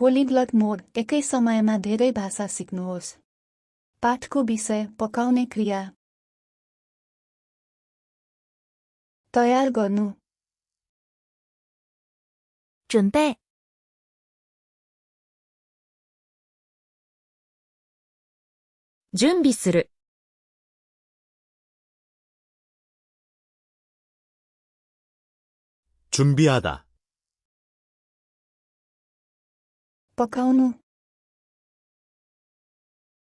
पोलिग्लट मोड एकै समयमा धेरै भाषा सिक्नुहोस्। पाठको विषय पकाउने क्रिया। तयार गर्नु। 准备 準備する 준비하다. पकाउनु।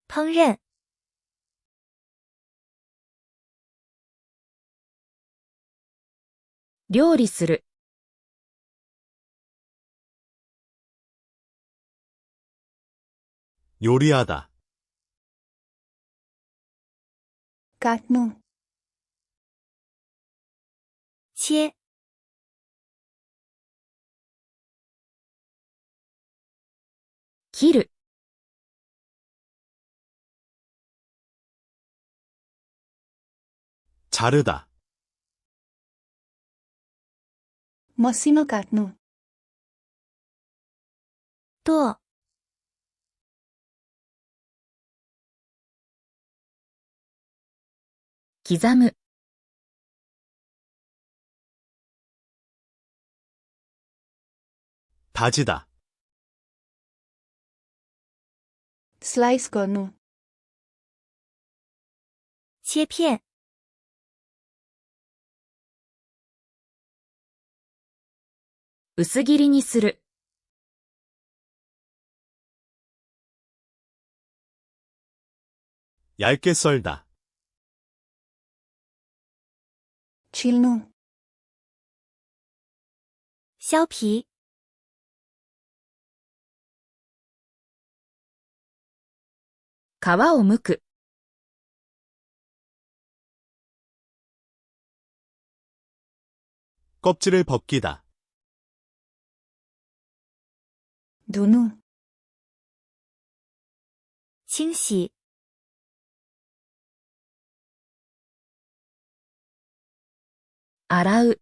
烹饪 料理する 요리하다. काट्नु। 切 切る 자르다. मसिनो काट्नु। 剁 刻む 다지다. स्लाइस गर्नु। 切片 薄切りにする 얇게 썰다. छिल्नु। 削皮 皮を剥く 껍질을 벗기다. धुनु। 清洗 洗う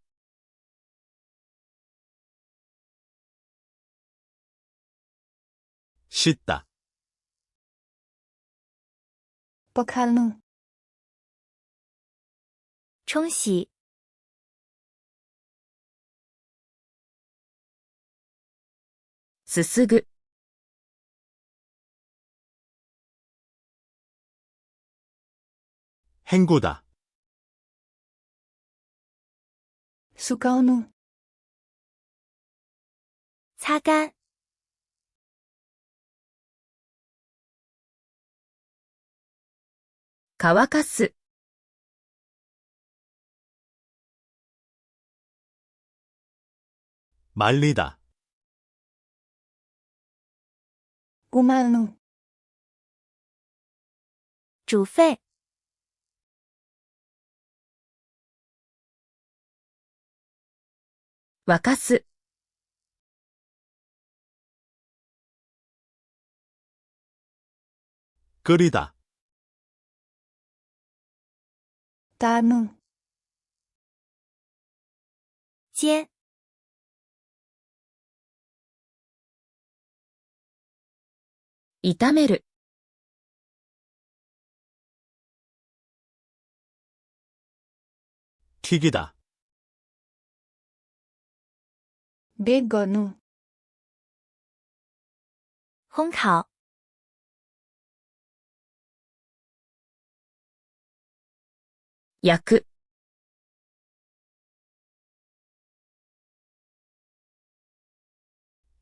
씻다. पखाल्नु। 冲洗 すすぐ 헹구다. सुकाउनु। 擦干 乾かす 말리다. उमाल्नु। 煮沸 沸かす 끓이다. तार्नु। 煎 炒める 튀기다. बेक गर्नु। 烘烤 焼く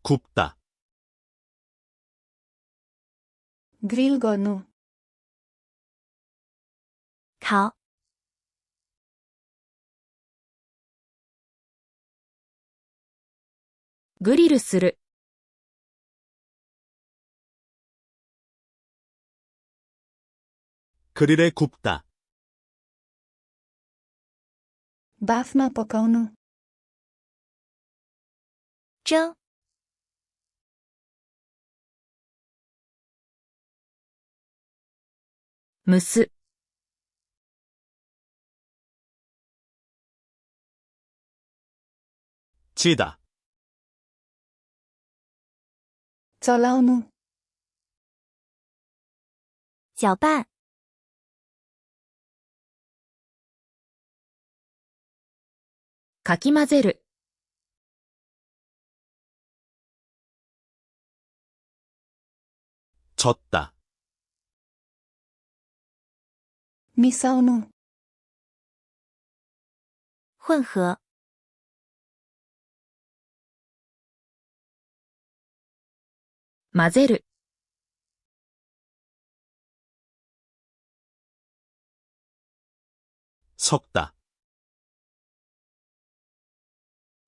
굽다. ग्रिल गर्नु। 烤 グリルする 그릴에 굽다. बाफमा पकाउनु। 蒸 蒸す 찌다. चलाउनु, 搅拌、 かき混ぜる、 졌다, मिसाउनु, 混合、 混ぜる、 섞다,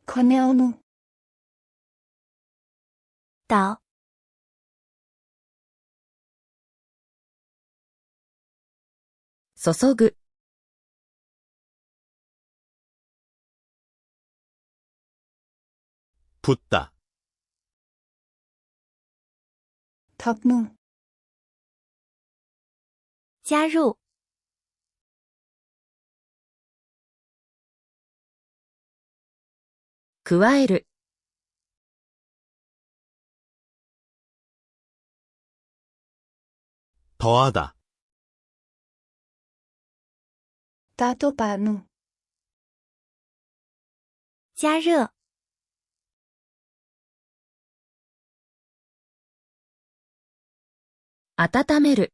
खन्याउनु, 倒、 注ぐ、 붓다, थप्नु, 加入、 加える、 더하다, तातो पार्नु, 加热、 温める、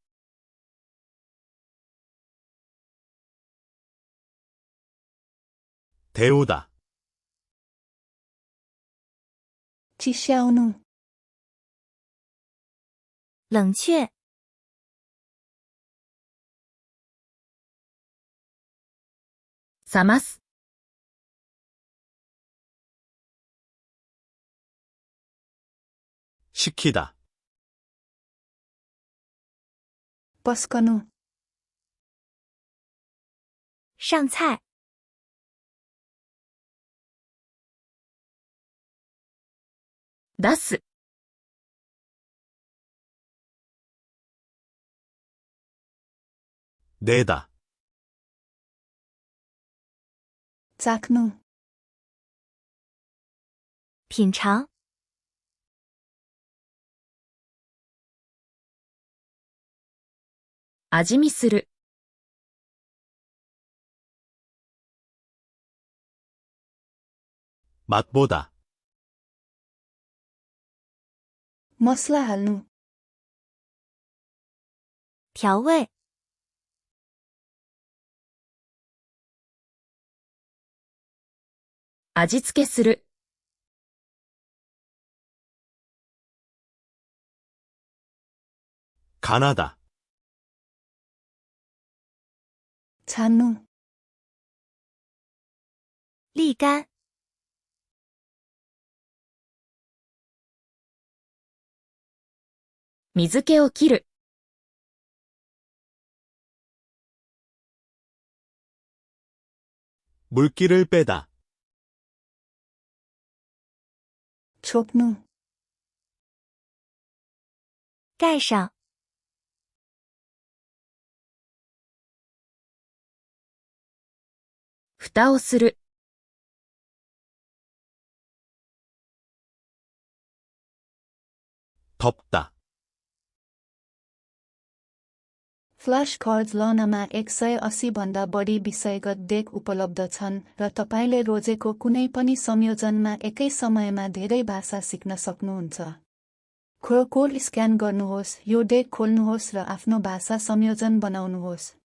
데우다, चिस्याउनु, 冷却、 冷ます、 식히다, पस्कनु, 上菜、 出す、 내다, चाख्नु, 品尝、 味見する、 맛보다, मसला हाल्नु, 調味、 味付けする、 간하다, छान्नु, 沥干、 水気を切る、 물기를 빼다, छोप्नु, 盖上、 蓋をする、 덮다, फ्ल्यास कर्ज लौनामा 180 भन्दा बढी विषयगत डेक उपलब्ध छन् र तपाईले रोजेको कुनै पनि संयोजनमा एकै समयमा धेरै भाषा सिक्न सक्नुहुन्छ। कोड स्क्यान गर्नुहोस्, यो डेक खोल्नुहोस् र आफ्नो भाषा संयोजन बनाउनुहोस्।